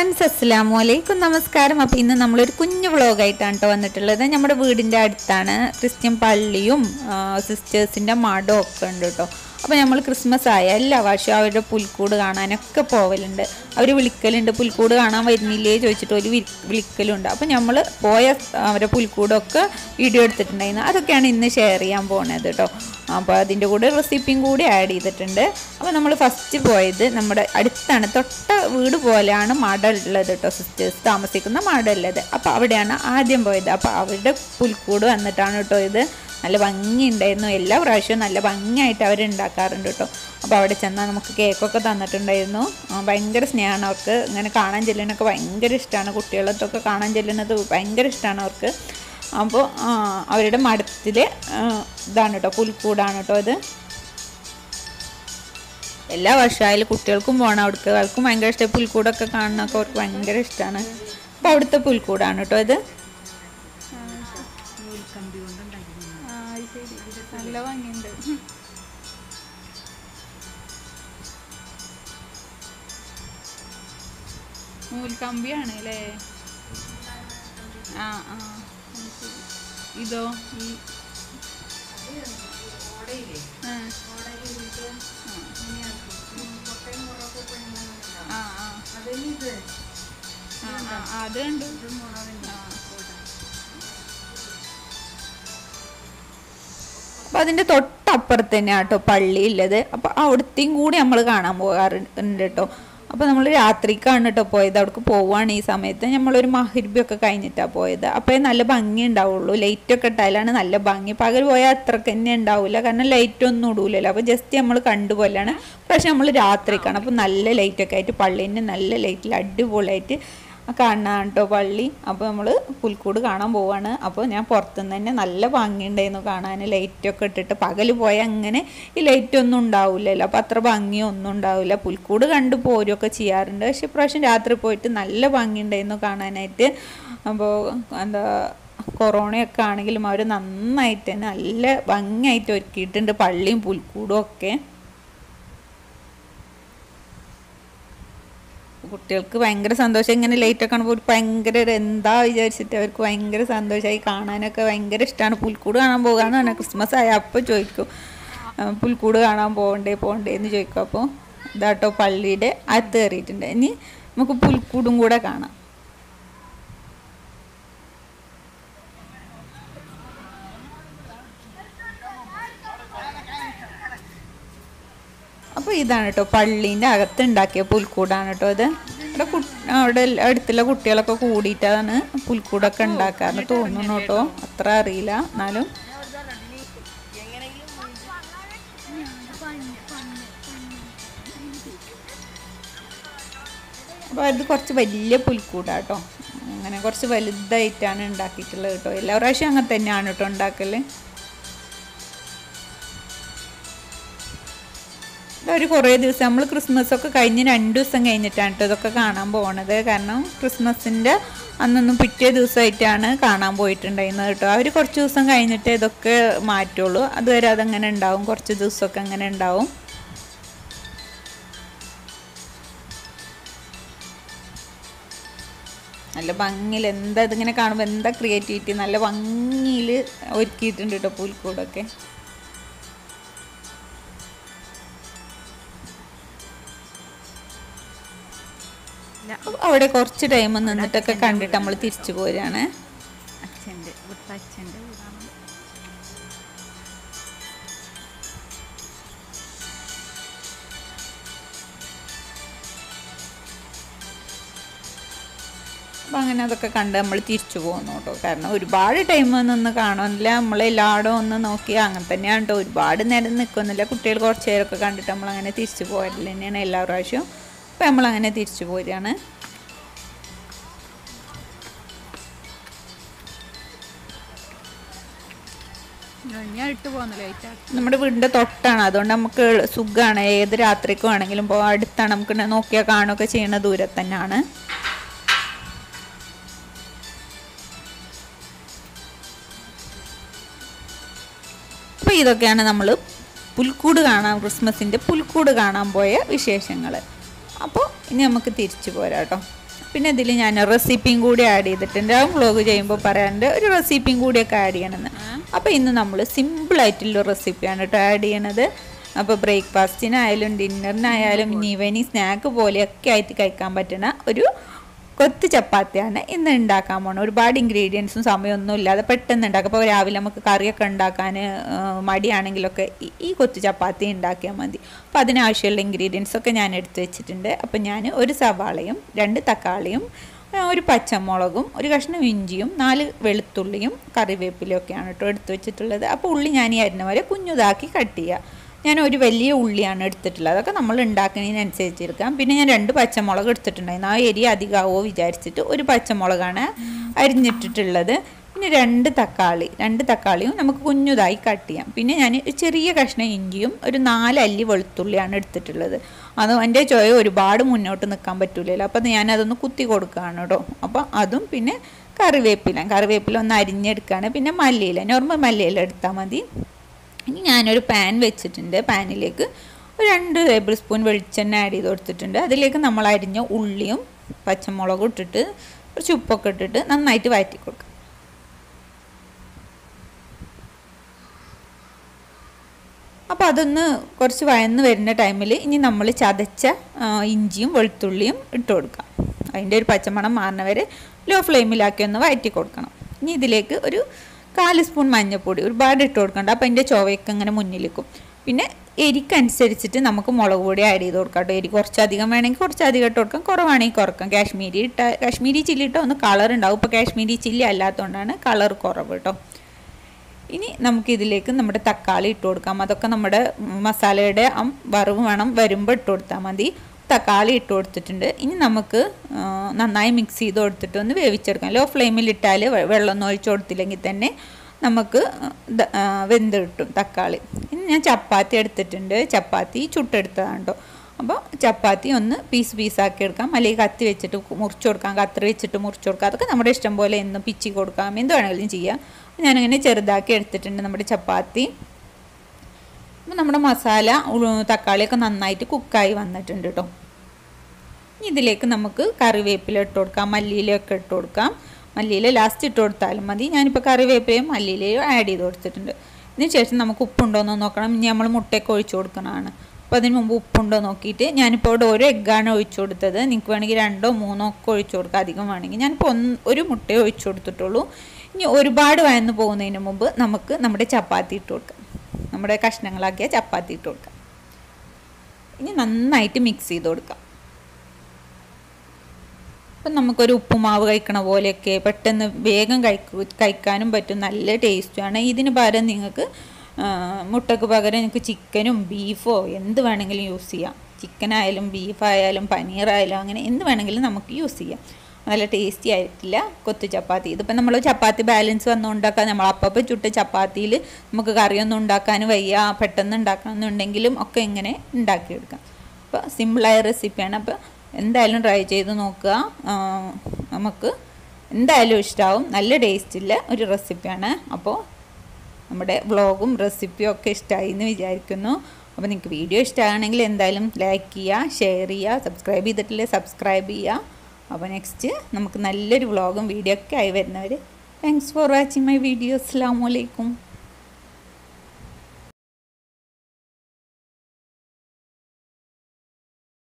Friends അസ്സലാമു അലൈക്കും നമസ്കാരം. അപ്പോൾ ഇന്ന് നമ്മളൊരു കുഞ്ഞു വ്ളോഗായിട്ടാണ് കേട്ടോ വന്നിട്ടുള്ളത്. നമ്മുടെ വീടിൻ്റെ അടുത്താണ് ക്രിസ്ത്യൻ പള്ളിയും സിസ്റ്റേഴ്സിൻ്റെ മഠവും ഒക്കെ ഉണ്ട് കേട്ടോ. അപ്പോൾ നമ്മൾ ക്രിസ്മസ് ആയ എല്ലാ വർഷവും അവരുടെ പുൽക്കൂട് കാണാനൊക്കെ പോവലുണ്ട്. അവർ വിളിക്കലുണ്ട്, പുൽക്കൂട് കാണാൻ വരുന്നില്ലേ ചോദിച്ചിട്ട് ഒരു വിളിക്കലുണ്ട്. അപ്പോൾ നമ്മൾ പോയ അവരുടെ പുൽക്കൂടൊക്കെ വീഡിയോ എടുത്തിട്ടുണ്ടായിരുന്നു. അതൊക്കെയാണ് ഇന്ന് ഷെയർ ചെയ്യാൻ പോകുന്നത് കേട്ടോ. അപ്പോൾ അതിൻ്റെ കൂടെ റെസിപ്പിയും കൂടി ആഡ് ചെയ്തിട്ടുണ്ട്. അപ്പോൾ നമ്മൾ ഫസ്റ്റ് പോയത് നമ്മുടെ അടുത്താണ്, തൊട്ട വീട് പോലെയാണ് മഠം ഉള്ളത് കേട്ടോ, സിസ്റ്റേഴ്സ് താമസിക്കുന്ന മഠം ഉള്ളത്. അപ്പോൾ അവിടെയാണ് ആദ്യം പോയത്. അപ്പോൾ അവരുടെ പുൽക്കൂട് വന്നിട്ടാണ് കേട്ടോ ഇത്. നല്ല ഭംഗി ഉണ്ടായിരുന്നു. എല്ലാ പ്രാവശ്യവും നല്ല ഭംഗിയായിട്ട് അവർ ഉണ്ടാക്കാറുണ്ട് കേട്ടോ. അപ്പോൾ അവിടെ ചെന്നാൽ നമുക്ക് കേക്കൊക്കെ തന്നിട്ടുണ്ടായിരുന്നു. ഭയങ്കര സ്നേഹമാണ് അവർക്ക്. ഇങ്ങനെ കാണാൻ ചെല്ലുന്നതൊക്കെ ഭയങ്കര ഇഷ്ടമാണ്. കുട്ടികളത്തൊക്കെ കാണാൻ ചെല്ലുന്നത് ഭയങ്കര ഇഷ്ടമാണ് അവർക്ക്. അപ്പോൾ അവരുടെ മഠത്തിലെ ഇതാണ് കേട്ടോ, പുൽക്കൂടാണ് കേട്ടോ ഇത്. എല്ലാ വർഷമായാലും കുട്ടികൾക്കും പോകണം അവിടേക്ക്. അവർക്കും ഭയങ്കര ഇഷ്ടം പുൽക്കൂടൊക്കെ കാണുന്നതൊക്കെ അവർക്ക് ഭയങ്കര ഇഷ്ടമാണ്. അപ്പോൾ അവിടുത്തെ പുൽക്കൂടാണ് കേട്ടോ ഇത്. നല്ല ഭംഗിയുണ്ട്. നൂൽക്കമ്പിയാണ് അല്ലേ? ഇതോ അതുണ്ട്. അപ്പം അതിൻ്റെ തൊട്ടപ്പുറത്ത് തന്നെയാണ് കേട്ടോ പള്ളി ഉള്ളത്. അപ്പോൾ അവിടത്തെയും കൂടി നമ്മൾ കാണാൻ പോകാറുണ്ട് കേട്ടോ. അപ്പോൾ നമ്മൾ രാത്രിക്കാണ് കേട്ടോ പോയത്. അവിടേക്ക് പോവുകയാണ് ഈ സമയത്ത്. നമ്മളൊരു മഹരിബൊക്കെ കഴിഞ്ഞിട്ടാണ് പോയത്. അപ്പോൾ നല്ല ഭംഗി ഉണ്ടാവുള്ളൂ. ലൈറ്റൊക്കെ ഇട്ടാലാണ് നല്ല ഭംഗി. പകൽ പോയാൽ അത്രക്ക് തന്നെ ഉണ്ടാവില്ല, കാരണം ലൈറ്റൊന്നും ഇടൂലല്ലോ. അപ്പോൾ ജസ്റ്റ് നമ്മൾ കണ്ടുപോലെയാണ്. പക്ഷെ നമ്മൾ രാത്രിക്കാണ്. അപ്പോൾ നല്ല ലൈറ്റൊക്കെ ആയിട്ട് പള്ളീൻ്റെ നല്ല ലൈറ്റിൽ അടിപൊളിയായിട്ട് കാണാൻ കേട്ടോ പള്ളി. അപ്പോൾ നമ്മൾ പുൽക്കൂട് കാണാൻ പോവാണ്. അപ്പോൾ ഞാൻ പുറത്തുനിന്ന് തന്നെ നല്ല ഭംഗിയുണ്ടായിരുന്നു കാണാൻ. ലൈറ്റൊക്കെ ഇട്ടിട്ട് പകൽ പോയാൽ അങ്ങനെ ഈ ലൈറ്റൊന്നും ഉണ്ടാവില്ലല്ലോ. അപ്പോൾ അത്ര ഭംഗിയൊന്നും ഉണ്ടാവില്ല. പുൽക്കൂട് കണ്ടു പോരുകയൊക്കെ ചെയ്യാറുണ്ട്. പക്ഷെ ഇപ്രാവശ്യം രാത്രി പോയിട്ട് നല്ല ഭംഗിയുണ്ടായിരുന്നു കാണാനായിട്ട്. അപ്പോൾ എന്താ കൊറോണയൊക്കെ ആണെങ്കിലും അവർ നന്നായിട്ട് തന്നെ നല്ല ഭംഗിയായിട്ട് ഒരുക്കിയിട്ടുണ്ട് പള്ളിയും പുൽക്കൂടും ഒക്കെ. കുട്ടികൾക്ക് ഭയങ്കര സന്തോഷം. ഇങ്ങനെ ലൈറ്റൊക്കെ കാണുമ്പോൾ ഭയങ്കര എന്താ വിചാരിച്ചിട്ട് അവർക്ക് ഭയങ്കര സന്തോഷമായി. കാണാനൊക്കെ ഭയങ്കര ഇഷ്ടമാണ്. പുൽക്കൂട് കാണാൻ പോകാമെന്ന് പറഞ്ഞാൽ ക്രിസ്മസ് ആയ അപ്പോൾ ചോദിക്കും പുൽക്കൂട് കാണാൻ പോകണ്ടേ എന്ന് ചോദിക്കും. അപ്പോൾ ഇതാട്ടോ പള്ളിയുടെ അകത്ത് കയറിയിട്ടുണ്ട്. ഇനി നമുക്ക് പുൽക്കൂടും കൂടെ കാണാം. അപ്പോൾ ഇതാണ് കേട്ടോ പള്ളീൻ്റെ അകത്ത് ഉണ്ടാക്കിയ പുൽക്കൂടാണ് കേട്ടോ ഇത്. അവിടെ അടുത്തുള്ള കുട്ടികളൊക്കെ കൂടിയിട്ടാണ് പുൽക്കൂടൊക്കെ ഉണ്ടാക്കാറ് തോന്നുന്നു കേട്ടോ. അത്ര അറിയില്ല എന്നാലും. അപ്പോൾ അത് കുറച്ച് വലിയ പുൽക്കൂടാട്ടോ. അങ്ങനെ കുറച്ച് വലുതായിട്ടാണ് ഉണ്ടാക്കിയിട്ടുള്ളത് കേട്ടോ. എല്ലാ പ്രാവശ്യം അങ്ങനെ തന്നെയാണ് കേട്ടോ ഉണ്ടാക്കൽ. ഒരു കുറേ ദിവസം നമ്മൾ ക്രിസ്മസൊക്കെ കഴിഞ്ഞ് 2 ദിവസം കഴിഞ്ഞിട്ടാണ് കേട്ടോ ഇതൊക്കെ കാണാൻ പോകണത്. കാരണം ക്രിസ്മസിൻ്റെ അന്നൊന്നും പിറ്റേ ദിവസമായിട്ടാണ് കാണാൻ പോയിട്ടുണ്ടായിരുന്നത് കേട്ടോ. അവർ കുറച്ച് ദിവസം കഴിഞ്ഞിട്ട് ഇതൊക്കെ മാറ്റുള്ളൂ. അതുവരെ അതങ്ങനെ ഉണ്ടാവും, കുറച്ച് ദിവസമൊക്കെ അങ്ങനെ ഉണ്ടാവും. നല്ല ഭംഗിയിൽ എന്താ ഇതിങ്ങനെ കാണുമ്പോൾ എന്താ ക്രിയേറ്റിവിറ്റി, നല്ല ഭംഗിയിൽ ഒരുക്കിയിട്ടുണ്ട് കേട്ടോ പുൽക്കൂടൊക്കെ. അവിടെ കുറച്ച് ടൈം നിന്നിട്ടൊക്കെ കണ്ടിട്ട് നമ്മൾ തിരിച്ചു പോരാണ്. അപ്പം അങ്ങനെ അതൊക്കെ കണ്ട് നമ്മൾ തിരിച്ചു പോകുന്നു കേട്ടോ. കാരണം ഒരുപാട് ടൈം നിന്ന് കാണുന്നില്ല. നമ്മളെല്ലായിടും ഒന്ന് നോക്കിയാൽ അങ്ങനെ തന്നെയാണ് കേട്ടോ. ഒരുപാട് നേരം നിൽക്കുന്നില്ല. കുട്ടികൾ കുറച്ച് നേരമൊക്കെ കണ്ടിട്ട് നമ്മളങ്ങനെ തിരിച്ചു പോരൽ തന്നെയാണ് എല്ലാ പ്രാവശ്യവും. അപ്പോൾ നമ്മളങ്ങനെ തിരിച്ചു പോരുകയാണ്. നമ്മുടെ വീടിൻ്റെ തൊട്ടാണ്, അതുകൊണ്ട് നമുക്ക് സുഖമാണ്. ഏത് രാത്രിക്കും ആണെങ്കിലും പോകാം. അടുത്താണ്, നമുക്ക് നോക്കിയാൽ കാണുകയൊക്കെ ചെയ്യുന്ന ദൂരത്ത് തന്നെയാണ്. അപ്പോൾ ഇതൊക്കെയാണ് നമ്മൾ പുൽക്കൂട് കാണാൻ, ക്രിസ്മസിൻ്റെ പുൽക്കൂട് കാണാൻ പോയ വിശേഷങ്ങൾ. അപ്പോൾ ഇനി നമുക്ക് തിരിച്ചു പോരാം കേട്ടോ. പിന്നെ ഇതിൽ ഞാൻ റെസിപ്പിയും കൂടി ആഡ് ചെയ്തിട്ടുണ്ട്. ആ വ്ളോഗ് ചെയ്യുമ്പോൾ പറയാറുണ്ട് ഒരു റെസിപ്പിയും കൂടിയൊക്കെ ആഡ് ചെയ്യണമെന്ന്. അപ്പോൾ ഇന്ന് നമ്മൾ സിമ്പിളായിട്ടുള്ള റെസിപ്പിയാണ് കേട്ടോ ആഡ് ചെയ്യണത്. അപ്പോൾ ബ്രേക്ക്ഫാസ്റ്റിനായാലും ഡിന്നറിനായാലും ഈവനിങ് സ്നാക്ക് പോലെയൊക്കെ ആയിട്ട് കഴിക്കാൻ പറ്റുന്ന ഒരു കൊത്ത് ചപ്പാത്തിയാണ് ഇന്ന് ഉണ്ടാക്കാൻ പോകണം. ഒരുപാട് ഇൻഗ്രീഡിയൻസും സമയമൊന്നും ഇല്ലാതെ പെട്ടെന്ന് ഉണ്ടാക്കാം. അപ്പോൾ രാവിലെ നമുക്ക് കറിയൊക്കെ ഉണ്ടാക്കാൻ മടിയാണെങ്കിലൊക്കെ ഈ കൊത്ത് ചപ്പാത്തി ഉണ്ടാക്കിയാൽ മതി. അപ്പോൾ അതിനാവശ്യമുള്ള ഇൻഗ്രീഡിയൻസൊക്കെ ഞാൻ എടുത്ത് വെച്ചിട്ടുണ്ട്. അപ്പോൾ ഞാൻ ഒരു സവാളയും 2 തക്കാളിയും ഒരു പച്ചമുളകും ഒരു കഷ്ണം ഇഞ്ചിയും 4 വെളുത്തുള്ളിയും കറിവേപ്പിലയും ഒക്കെയാണ് കേട്ടോ എടുത്ത് വെച്ചിട്ടുള്ളത്. അപ്പോൾ ഉള്ളി ഞാൻ ഈ അരിഞ്ഞ വരെ കുഞ്ഞുതാക്കി കട്ട് ചെയ്യുക. ഞാൻ ഒരു വലിയ ഉള്ളിയാണ് എടുത്തിട്ടുള്ളത്. അതൊക്കെ നമ്മൾ ഉണ്ടാക്കുന്നതിനനുസരിച്ച് എടുക്കാം. പിന്നെ ഞാൻ 2 പച്ചമുളക് എടുത്തിട്ടുണ്ടായിരുന്നു. ആ എരി അധികമാവോ വിചാരിച്ചിട്ട് ഒരു പച്ചമുളകാണ് അരിഞ്ഞിട്ടിട്ടുള്ളത്. പിന്നെ 2 തക്കാളിയും നമുക്ക് കുഞ്ഞുതായി കട്ട് ചെയ്യാം. പിന്നെ ഞാൻ ചെറിയ കഷ്ണം ഇഞ്ചിയും ഒരു 4 അല്ലി വെളുത്തുള്ളിയാണ് എടുത്തിട്ടുള്ളത്. അത് എൻ്റെ ചോയ ഒരുപാട് മുന്നോട്ട് നിൽക്കാൻ പറ്റൂലല്ലോ. അപ്പോൾ ഞാനതൊന്ന് കുത്തി കൊടുക്കുകയാണ് കേട്ടോ. അപ്പോൾ അതും പിന്നെ കറിവേപ്പില ഒന്ന് അരിഞ്ഞെടുക്കുകയാണ്. പിന്നെ മല്ലിയില, നോർമൽ മല്ലിയില എടുത്താൽ മതി. ഇനി ഞാനൊരു പാൻ വെച്ചിട്ടുണ്ട്. പാനിലേക്ക് ഒരു 2 ടേബിൾ സ്പൂൺ വെളിച്ചെണ്ണ ആഡ് ചെയ്ത് കൊടുത്തിട്ടുണ്ട്. അതിലേക്ക് നമ്മൾ അരിഞ്ഞ ഉള്ളിയും പച്ചമുളകും ഇട്ടിട്ട് കുറച്ച് ഉപ്പൊക്കെ ഇട്ടിട്ട് നന്നായിട്ട് വഴറ്റി കൊടുക്കുക. അപ്പോൾ അതൊന്ന് കുറച്ച് വഴന്ന് വരുന്ന ടൈമിൽ ഇനി നമ്മൾ ചതച്ച ഇഞ്ചിയും വെളുത്തുള്ളിയും ഇട്ട് കൊടുക്കാം. അതിൻ്റെ ഒരു പച്ചമണം മാറുന്നവരെ ലോ ഫ്ലെയിമിലാക്കി ഒന്ന് വഴറ്റി കൊടുക്കണം. ഇനി ഇതിലേക്ക് ഒരു 1/4 സ്പൂൺ മഞ്ഞൾപ്പൊടി, ഒരുപാട് ഇട്ട് കൊടുക്കണ്ട. അപ്പോൾ അതിൻ്റെ ചുവയൊക്കെ ഇങ്ങനെ മുന്നിലേക്കും. പിന്നെ എരിക്കനുസരിച്ചിട്ട് നമുക്ക് മുളക് പൊടി ആഡ് ചെയ്ത് കൊടുക്കാം കേട്ടോ. എരി കുറച്ചധികം വേണമെങ്കിൽ കുറച്ചധികം ഇട്ട് കൊടുക്കാം, കുറവാണെങ്കിൽ കുറക്കാം. കാശ്മീരി ചില്ലി ഇട്ടാൽ ഒന്ന് കളർ ഉണ്ടാവും. ഇപ്പോൾ കാശ്മീരി ചില്ലി അല്ലാത്തതുകൊണ്ടാണ് കളർ കുറവ് കേട്ടോ. ഇനി നമുക്കിതിലേക്ക് നമ്മുടെ തക്കാളി ഇട്ട് കൊടുക്കാം. അതൊക്കെ നമ്മുടെ മസാലയുടെ വറവ് വരുമ്പോൾ ഇട്ട് കൊടുത്താൽ മതി. തക്കാളി ഇട്ട് കൊടുത്തിട്ടുണ്ട്. ഇനി നമുക്ക് നന്നായി മിക്സ് ചെയ്ത് കൊടുത്തിട്ട് ഒന്ന് വേവിച്ചെടുക്കാം. ലോ ഫ്ലെയിമിൽ ഇട്ടാൽ വെള്ളമൊന്നും ഒഴിച്ചു കൊടുത്തില്ലെങ്കിൽ തന്നെ നമുക്ക് വെന്ത് കിട്ടും തക്കാളി. ഇനി ഞാൻ ചപ്പാത്തി എടുത്തിട്ടുണ്ട്. ചപ്പാത്തി ചുട്ടെടുത്തതാണ് കേട്ടോ. അപ്പോൾ ചപ്പാത്തി ഒന്ന് പീസാക്കി എടുക്കാം, അല്ലെങ്കിൽ കത്തി വെച്ചിട്ട് മുറിച്ച് കൊടുക്കാം, കത്രി വെച്ചിട്ട് മുറിച്ച് കൊടുക്കാം. അതൊക്കെ നമ്മുടെ ഇഷ്ടം പോലെ എന്ന് പിച്ചി കൊടുക്കാം, എന്ത് വേണമെങ്കിലും ചെയ്യാം. ഞാനങ്ങനെ ചെറുതാക്കി എടുത്തിട്ടുണ്ട് നമ്മുടെ ചപ്പാത്തി. അപ്പോൾ നമ്മുടെ മസാല തക്കാളിയൊക്കെ നന്നായിട്ട് കുക്കായി വന്നിട്ടുണ്ട് കേട്ടോ. ഇതിലേക്ക് നമുക്ക് കറിവേപ്പില ഇട്ട് കൊടുക്കാം, മല്ലിയിലൊക്കെ ഇട്ട് കൊടുക്കാം. മല്ലിയില ലാസ്റ്റ് ഇട്ട് കൊടുത്താലും മതി. ഞാനിപ്പോൾ കറിവേപ്പിലയും മല്ലിയിലയും ആഡ് ചെയ്ത് കൊടുത്തിട്ടുണ്ട്. ഇതിന് ശേഷം നമുക്ക് ഉപ്പുണ്ടോ എന്ന് നോക്കണം. ഇനി നമ്മൾ മുട്ടയൊക്കെ ഒഴിച്ചു കൊടുക്കണതാണ്. അപ്പോൾ അതിന് മുമ്പ് ഉപ്പുണ്ടോ നോക്കിയിട്ട് ഞാനിപ്പോൾ ഇവിടെ ഒരു എഗ്ഗാണ് ഒഴിച്ചു കൊടുത്തത്. നിങ്ങൾക്ക് വേണമെങ്കിൽ 2 or 3 ഒക്കെ ഒഴിച്ചു കൊടുക്കുക, അധികം വേണമെങ്കിൽ. ഞാനിപ്പോൾ ഒരു മുട്ടയെ ഒഴിച്ചു കൊടുത്തിട്ടുള്ളൂ. ഇനി ഒരുപാട് വഴന്ന് പോകുന്നതിന് മുമ്പ് നമുക്ക് നമ്മുടെ ചപ്പാത്തി ഇട്ട് കൊടുക്കാം. നമ്മുടെ കഷ്ണങ്ങളാക്കിയ ചപ്പാത്തി ഇട്ട് കൊടുക്കാം. ഇനി നന്നായിട്ട് മിക്സ് ചെയ്ത് കൊടുക്കാം. അപ്പം നമുക്കൊരു ഉപ്പുമാവ് കഴിക്കണ പോലെയൊക്കെ പെട്ടെന്ന് വേഗം കഴിക്കാനും പറ്റും. നല്ല ടേസ്റ്റുമാണ്. ഇതിന് പകരം നിങ്ങൾക്ക് മുട്ടയ്ക്ക് പകരം നിങ്ങൾക്ക് ചിക്കനും ബീഫോ എന്ത് വേണമെങ്കിലും യൂസ് ചെയ്യാം. ചിക്കനായാലും ബീഫായാലും പനീറായാലും അങ്ങനെ എന്ത് വേണമെങ്കിലും നമുക്ക് യൂസ് ചെയ്യാം. നല്ല ടേസ്റ്റി ആയിട്ടില്ല കൊത്തു ചപ്പാത്തി. ഇതിപ്പോൾ നമ്മൾ ചപ്പാത്തി ബാലൻസ് വന്നുണ്ടാക്കാൻ നമ്മൾ അപ്പം ചുട്ട ചപ്പാത്തിയിൽ നമുക്ക് കറിയൊന്നും ഉണ്ടാക്കാൻ വയ്യ, പെട്ടെന്ന് ഉണ്ടാക്കണമെന്നുണ്ടെങ്കിലും ഒക്കെ ഇങ്ങനെ ഉണ്ടാക്കിയെടുക്കാം. അപ്പോൾ സിമ്പിളായ റെസിപ്പിയാണ്. അപ്പോൾ എന്തായാലും ട്രൈ ചെയ്ത് നോക്കുക. നമുക്ക് എന്തായാലും ഇഷ്ടമാവും. നല്ല ടേസ്റ്റുള്ള ഒരു റെസിപ്പിയാണ്. അപ്പോൾ നമ്മുടെ വ്ളോഗും റെസിപ്പിയും ഒക്കെ ഇഷ്ടമായി എന്ന് വിചാരിക്കുന്നു. അപ്പോൾ നിങ്ങൾക്ക് വീഡിയോ ഇഷ്ടമാണെങ്കിൽ എന്തായാലും ലൈക്ക് ചെയ്യുക, ഷെയർ ചെയ്യുക, സബ്സ്ക്രൈബ് ചെയ്തിട്ടില്ലേ സബ്സ്ക്രൈബ് ചെയ്യുക. അപ്പോൾ നെക്സ്റ്റ് നമുക്ക് നല്ലൊരു വ്ളോഗും വീഡിയോ ഒക്കെ ആയി വരുന്നവർ. Thanks for watching my video. അസ്സലാമു അലൈക്കും.